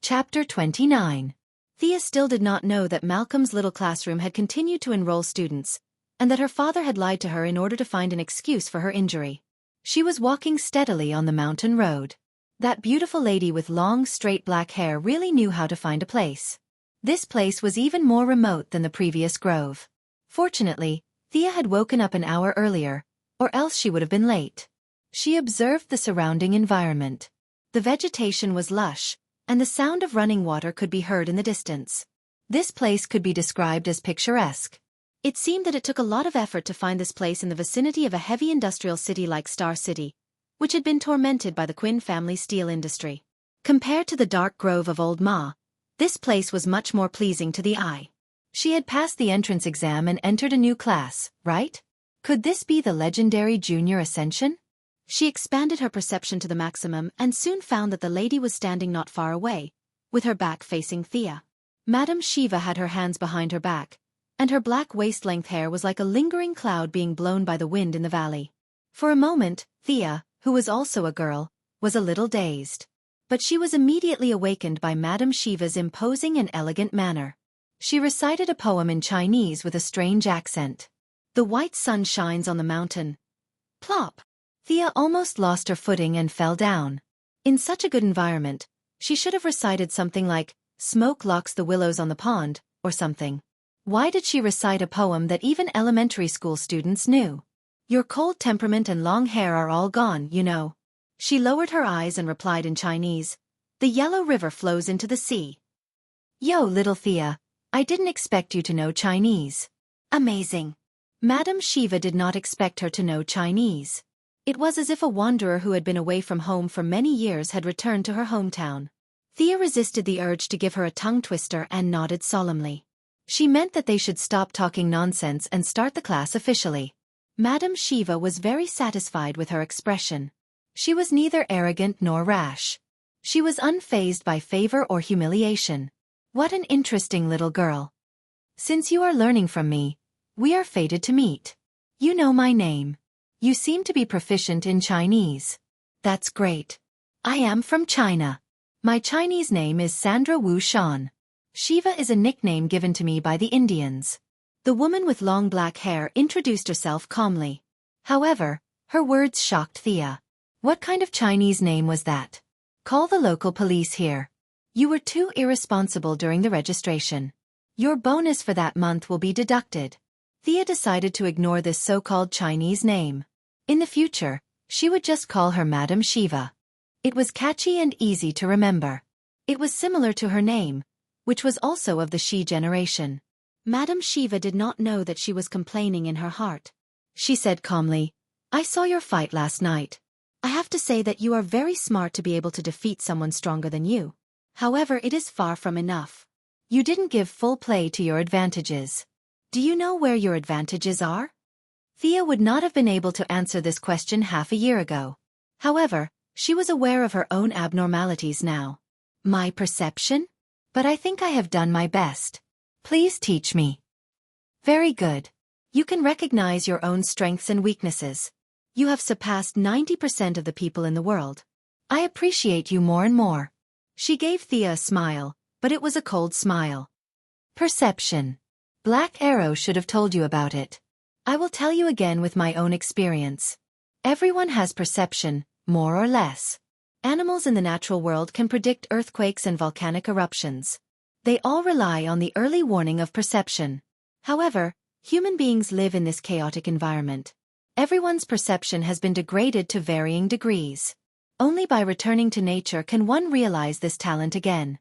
Chapter 29. Thea still did not know that Malcolm's little classroom had continued to enroll students, and that her father had lied to her in order to find an excuse for her injury. She was walking steadily on the mountain road. That beautiful lady with long, straight black hair really knew how to find a place. This place was even more remote than the previous grove. Fortunately, Thea had woken up an hour earlier, or else she would have been late. She observed the surrounding environment. The vegetation was lush, and the sound of running water could be heard in the distance. This place could be described as picturesque. It seemed that it took a lot of effort to find this place in the vicinity of a heavy industrial city like Star City, which had been tormented by the Quinn family steel industry. Compared to the dark grove of Old Ma, this place was much more pleasing to the eye. She had passed the entrance exam and entered a new class, right? Could this be the legendary Junior Ascension? She expanded her perception to the maximum and soon found that the lady was standing not far away, with her back facing Thea. Madame Shiva had her hands behind her back, and her black waist-length hair was like a lingering cloud being blown by the wind in the valley. For a moment, Thea, who was also a girl, was a little dazed. But she was immediately awakened by Madame Shiva's imposing and elegant manner. She recited a poem in Chinese with a strange accent. The white sun shines on the mountain. Plop! Thea almost lost her footing and fell down. In such a good environment, she should have recited something like, "Smoke locks the willows on the pond," or something. Why did she recite a poem that even elementary school students knew? "Your cold temperament and long hair are all gone, you know." She lowered her eyes and replied in Chinese, "The Yellow River flows into the sea." Yo, little Thea, I didn't expect you to know Chinese. Amazing. Madame Shiva did not expect her to know Chinese. It was as if a wanderer who had been away from home for many years had returned to her hometown. Thea resisted the urge to give her a tongue twister and nodded solemnly. She meant that they should stop talking nonsense and start the class officially. Madame Shiva was very satisfied with her expression. She was neither arrogant nor rash. She was unfazed by favor or humiliation. What an interesting little girl. Since you are learning from me, we are fated to meet. You know my name. You seem to be proficient in Chinese. That's great. I am from China. My Chinese name is Sandra Wu Shan. Shiva is a nickname given to me by the Indians. The woman with long black hair introduced herself calmly. However, her words shocked Thea. What kind of Chinese name was that? Call the local police here. You were too irresponsible during the registration. Your bonus for that month will be deducted. Thea decided to ignore this so-called Chinese name. In the future, she would just call her Madame Shiva. It was catchy and easy to remember. It was similar to her name, which was also of the Shi generation. Madame Shiva did not know that she was complaining in her heart. She said calmly, "I saw your fight last night. I have to say that you are very smart to be able to defeat someone stronger than you. However, it is far from enough. You didn't give full play to your advantages. Do you know where your advantages are?" Thea would not have been able to answer this question half a year ago. However, she was aware of her own abnormalities now. My perception? But I think I have done my best. Please teach me. Very good. You can recognize your own strengths and weaknesses. You have surpassed 90% of the people in the world. I appreciate you more and more. She gave Thea a smile, but it was a cold smile. Perception. Black Arrow should have told you about it. I will tell you again with my own experience. Everyone has perception, more or less. Animals in the natural world can predict earthquakes and volcanic eruptions. They all rely on the early warning of perception. However, human beings live in this chaotic environment. Everyone's perception has been degraded to varying degrees. Only by returning to nature can one realize this talent again.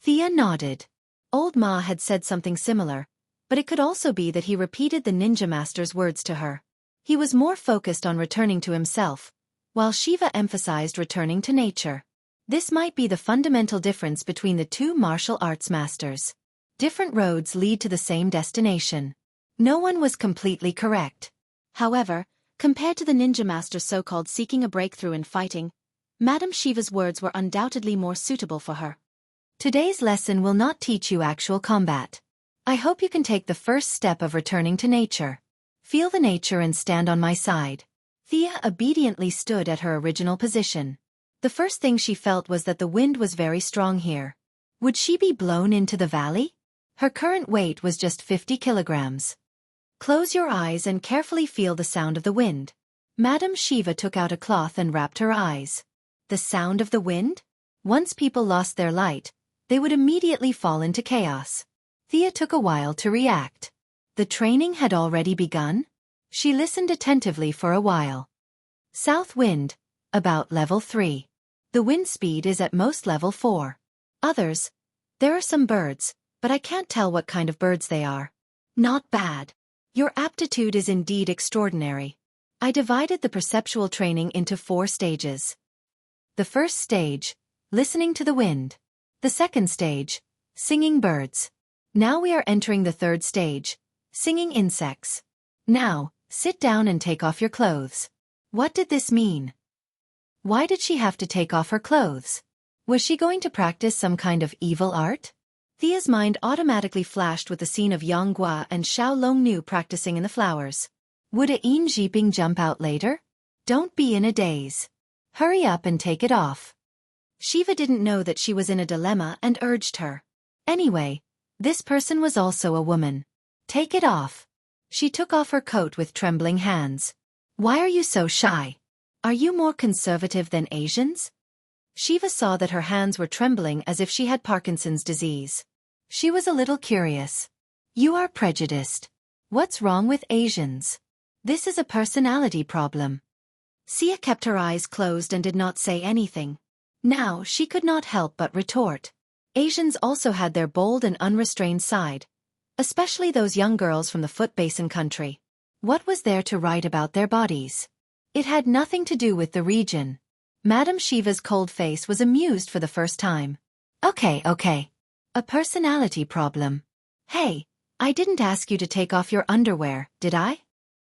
Thea nodded. Old Ma had said something similar, but it could also be that he repeated the ninja master's words to her. He was more focused on returning to himself, while Shiva emphasized returning to nature. This might be the fundamental difference between the two martial arts masters. Different roads lead to the same destination. No one was completely correct. However, compared to the ninja master's so-called seeking a breakthrough in fighting, Madame Shiva's words were undoubtedly more suitable for her. Today's lesson will not teach you actual combat. I hope you can take the first step of returning to nature. Feel the nature and stand on my side. Thea obediently stood at her original position. The first thing she felt was that the wind was very strong here. Would she be blown into the valley? Her current weight was just 50 kilograms. Close your eyes and carefully feel the sound of the wind. Madam Shiva took out a cloth and wrapped her eyes. The sound of the wind? Once people lost their light, they would immediately fall into chaos. Thea took a while to react. The training had already begun? She listened attentively for a while. South wind, about level 3. The wind speed is at most level 4. Others, there are some birds, but I can't tell what kind of birds they are. Not bad. Your aptitude is indeed extraordinary. I divided the perceptual training into 4 stages. The first stage, listening to the wind. The second stage, singing birds. Now we are entering the third stage, singing insects. Now, sit down and take off your clothes. What did this mean? Why did she have to take off her clothes? Was she going to practice some kind of evil art? Thea's mind automatically flashed with the scene of Yanghua and Xiao Longnu practicing in the flowers. Would a Yin Jiping jump out later? Don't be in a daze. Hurry up and take it off. Shiva didn't know that she was in a dilemma and urged her. Anyway, this person was also a woman. Take it off. She took off her coat with trembling hands. Why are you so shy? Are you more conservative than Asians? Shiva saw that her hands were trembling as if she had Parkinson's disease. She was a little curious. You are prejudiced. What's wrong with Asians? This is a personality problem. Sia kept her eyes closed and did not say anything. Now she could not help but retort. Asians also had their bold and unrestrained side, especially those young girls from the Foot Basin country. What was there to write about their bodies? It had nothing to do with the region. Madam Shiva's cold face was amused for the first time. Okay. A personality problem. Hey, I didn't ask you to take off your underwear, did I?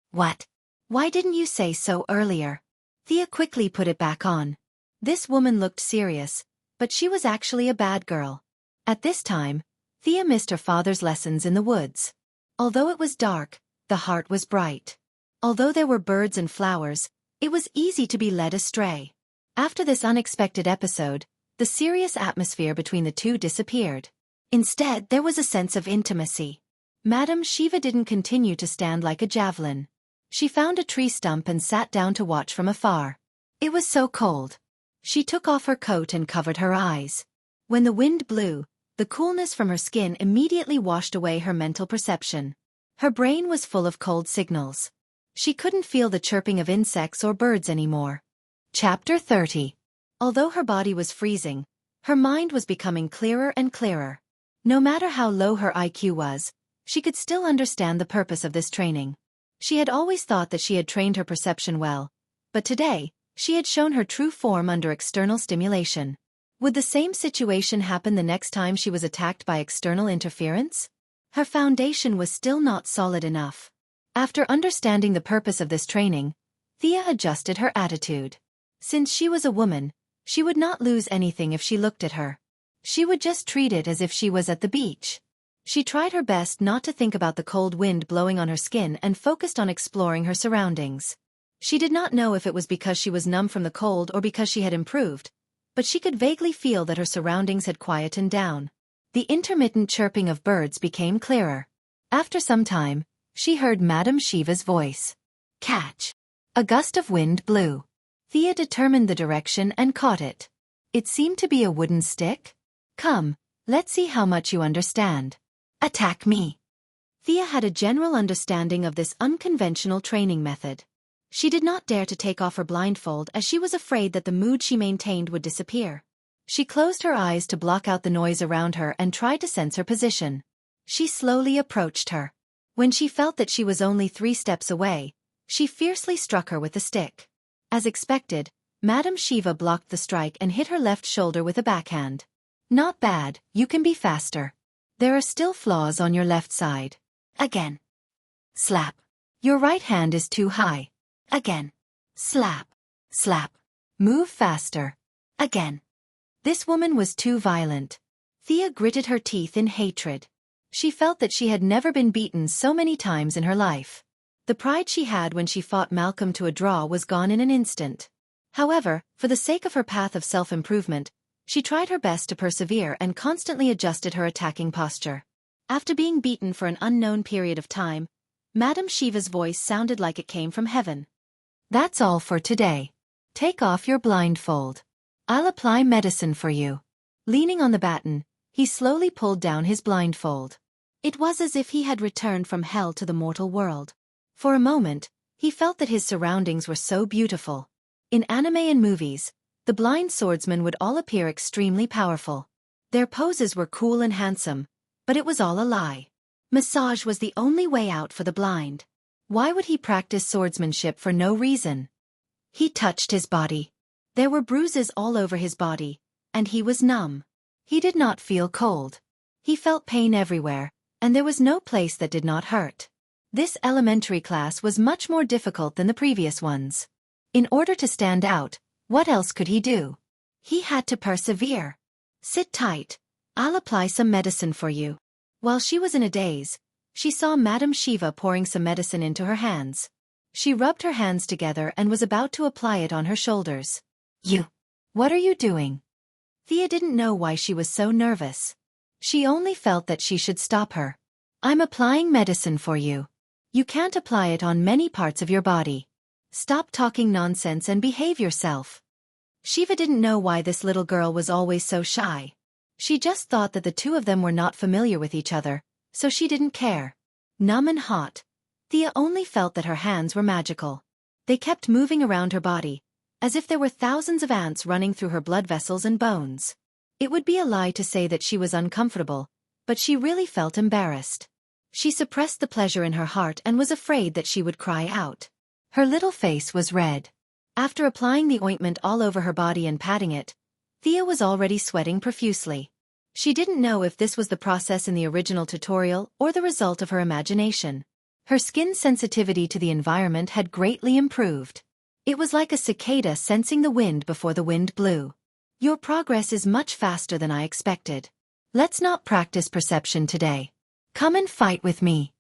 What? Why didn't you say so earlier? Thea quickly put it back on. This woman looked serious, but she was actually a bad girl. At this time, Thea missed her father's lessons in the woods. Although it was dark, the heart was bright. Although there were birds and flowers, it was easy to be led astray. After this unexpected episode, the serious atmosphere between the two disappeared. Instead, there was a sense of intimacy. Madam Shiva didn't continue to stand like a javelin. She found a tree stump and sat down to watch from afar. It was so cold. She took off her coat and covered her eyes. When the wind blew, the coolness from her skin immediately washed away her mental perception. Her brain was full of cold signals. She couldn't feel the chirping of insects or birds anymore. Chapter 30. Although her body was freezing, her mind was becoming clearer and clearer. No matter how low her IQ was, she could still understand the purpose of this training. She had always thought that she had trained her perception well, but today, she had shown her true form under external stimulation. Would the same situation happen the next time she was attacked by external interference? Her foundation was still not solid enough. After understanding the purpose of this training, Thea adjusted her attitude. Since she was a woman, she would not lose anything if she looked at her. She would just treat it as if she was at the beach. She tried her best not to think about the cold wind blowing on her skin and focused on exploring her surroundings. She did not know if it was because she was numb from the cold or because she had improved, but she could vaguely feel that her surroundings had quietened down. The intermittent chirping of birds became clearer. After some time, she heard Madam Shiva's voice. Catch! A gust of wind blew. Thea determined the direction and caught it. It seemed to be a wooden stick. Come, let's see how much you understand. Attack me. Thea had a general understanding of this unconventional training method. She did not dare to take off her blindfold as she was afraid that the mood she maintained would disappear. She closed her eyes to block out the noise around her and tried to sense her position. She slowly approached her. When she felt that she was only 3 steps away, she fiercely struck her with the stick. As expected, Madam Shiva blocked the strike and hit her left shoulder with a backhand. Not bad, you can be faster. There are still flaws on your left side. Again. Slap. Your right hand is too high. Again. Slap. Slap. Move faster. Again. This woman was too violent. Thea gritted her teeth in hatred. She felt that she had never been beaten so many times in her life. The pride she had when she fought Malcolm to a draw was gone in an instant. However, for the sake of her path of self-improvement, She tried her best to persevere and constantly adjusted her attacking posture. After being beaten for an unknown period of time, Madame Shiva's voice sounded like it came from heaven. "That's all for today. Take off your blindfold. I'll apply medicine for you." Leaning on the baton, he slowly pulled down his blindfold. It was as if he had returned from hell to the mortal world. For a moment, he felt that his surroundings were so beautiful. In anime and movies, the blind swordsmen would all appear extremely powerful. Their poses were cool and handsome, but it was all a lie. Massage was the only way out for the blind. Why would he practice swordsmanship for no reason? He touched his body. There were bruises all over his body, and he was numb. He did not feel cold. He felt pain everywhere, and there was no place that did not hurt. This elementary class was much more difficult than the previous ones. In order to stand out, what else could he do? He had to persevere. "Sit tight. I'll apply some medicine for you." While she was in a daze, she saw Madame Shiva pouring some medicine into her hands. She rubbed her hands together and was about to apply it on her shoulders. What are you doing?" Thea didn't know why she was so nervous. She only felt that she should stop her. "I'm applying medicine for you. You can't apply it on many parts of your body. Stop talking nonsense and behave yourself." Shiva didn't know why this little girl was always so shy. She just thought that the two of them were not familiar with each other, so she didn't care. Numb and hot, Thea only felt that her hands were magical. They kept moving around her body, as if there were thousands of ants running through her blood vessels and bones. It would be a lie to say that she was uncomfortable, but she really felt embarrassed. She suppressed the pleasure in her heart and was afraid that she would cry out. Her little face was red. After applying the ointment all over her body and patting it, Thea was already sweating profusely. She didn't know if this was the process in the original tutorial or the result of her imagination. Her skin sensitivity to the environment had greatly improved. It was like a cicada sensing the wind before the wind blew. "Your progress is much faster than I expected. Let's not practice perception today. Come and fight with me."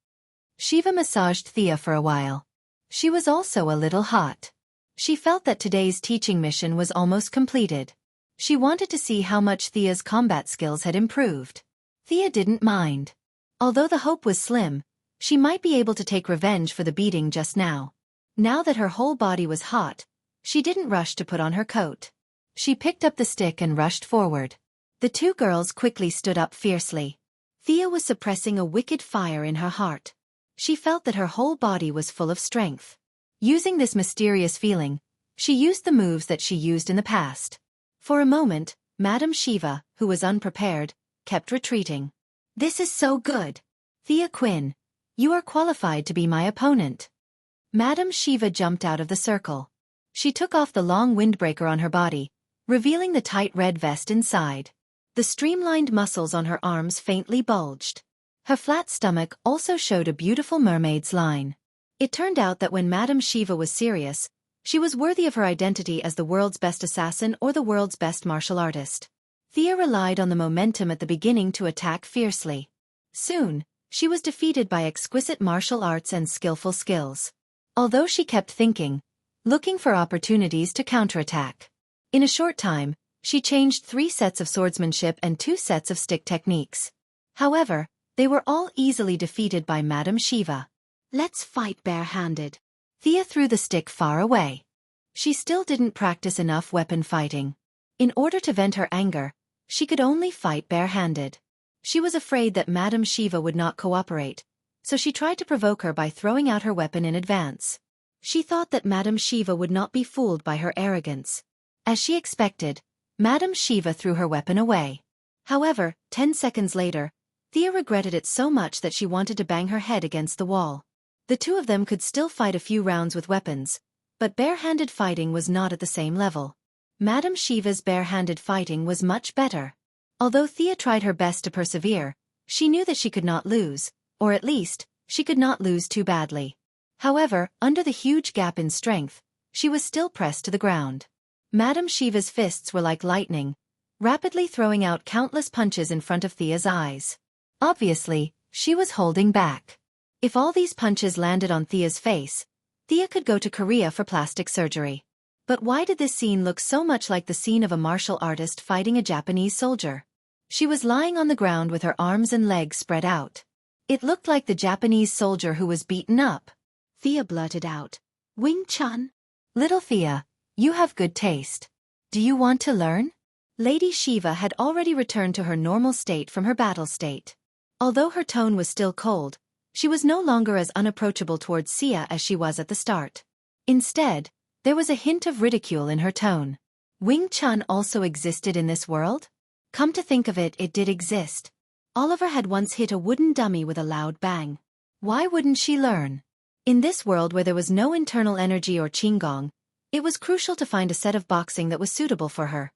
Shiva massaged Thea for a while. She was also a little hot. She felt that today's teaching mission was almost completed. She wanted to see how much Thea's combat skills had improved. Thea didn't mind. Although the hope was slim, she might be able to take revenge for the beating just now. Now that her whole body was hot, she didn't rush to put on her coat. She picked up the stick and rushed forward. The two girls quickly stood up fiercely. Thea was suppressing a wicked fire in her heart. She felt that her whole body was full of strength. Using this mysterious feeling, she used the moves that she used in the past. For a moment, Madame Shiva, who was unprepared, kept retreating. "This is so good. Thea Quinn, you are qualified to be my opponent." Madame Shiva jumped out of the circle. She took off the long windbreaker on her body, revealing the tight red vest inside. The streamlined muscles on her arms faintly bulged. Her flat stomach also showed a beautiful mermaid's line. It turned out that when Madame Shiva was serious, she was worthy of her identity as the world's best assassin or the world's best martial artist. Thea relied on the momentum at the beginning to attack fiercely. Soon, she was defeated by exquisite martial arts and skillful skills. Although she kept thinking, looking for opportunities to counterattack. In a short time, she changed 3 sets of swordsmanship and 2 sets of stick techniques. However, they were all easily defeated by Madame Shiva. "Let's fight barehanded." Thea threw the stick far away. She still didn't practice enough weapon fighting. In order to vent her anger, she could only fight barehanded. She was afraid that Madame Shiva would not cooperate, so she tried to provoke her by throwing out her weapon in advance. She thought that Madame Shiva would not be fooled by her arrogance. As she expected, Madame Shiva threw her weapon away. However, 10 seconds later, Thea regretted it so much that she wanted to bang her head against the wall. The two of them could still fight a few rounds with weapons, but barehanded fighting was not at the same level. Madame Shiva's barehanded fighting was much better. Although Thea tried her best to persevere, she knew that she could not lose, or at least, she could not lose too badly. However, under the huge gap in strength, she was still pressed to the ground. Madame Shiva's fists were like lightning, rapidly throwing out countless punches in front of Thea's eyes. Obviously, she was holding back. If all these punches landed on Thea's face, Thea could go to Korea for plastic surgery. But why did this scene look so much like the scene of a martial artist fighting a Japanese soldier? She was lying on the ground with her arms and legs spread out. It looked like the Japanese soldier who was beaten up. Thea blurted out, "Wing-chun? Little Thea, you have good taste. Do you want to learn?" Lady Shiva had already returned to her normal state from her battle state. Although her tone was still cold, she was no longer as unapproachable towards Sia as she was at the start. Instead, there was a hint of ridicule in her tone. Wing Chun also existed in this world? Come to think of it, it did exist. Oliver had once hit a wooden dummy with a loud bang. Why wouldn't she learn? In this world where there was no internal energy or qigong, it was crucial to find a set of boxing that was suitable for her.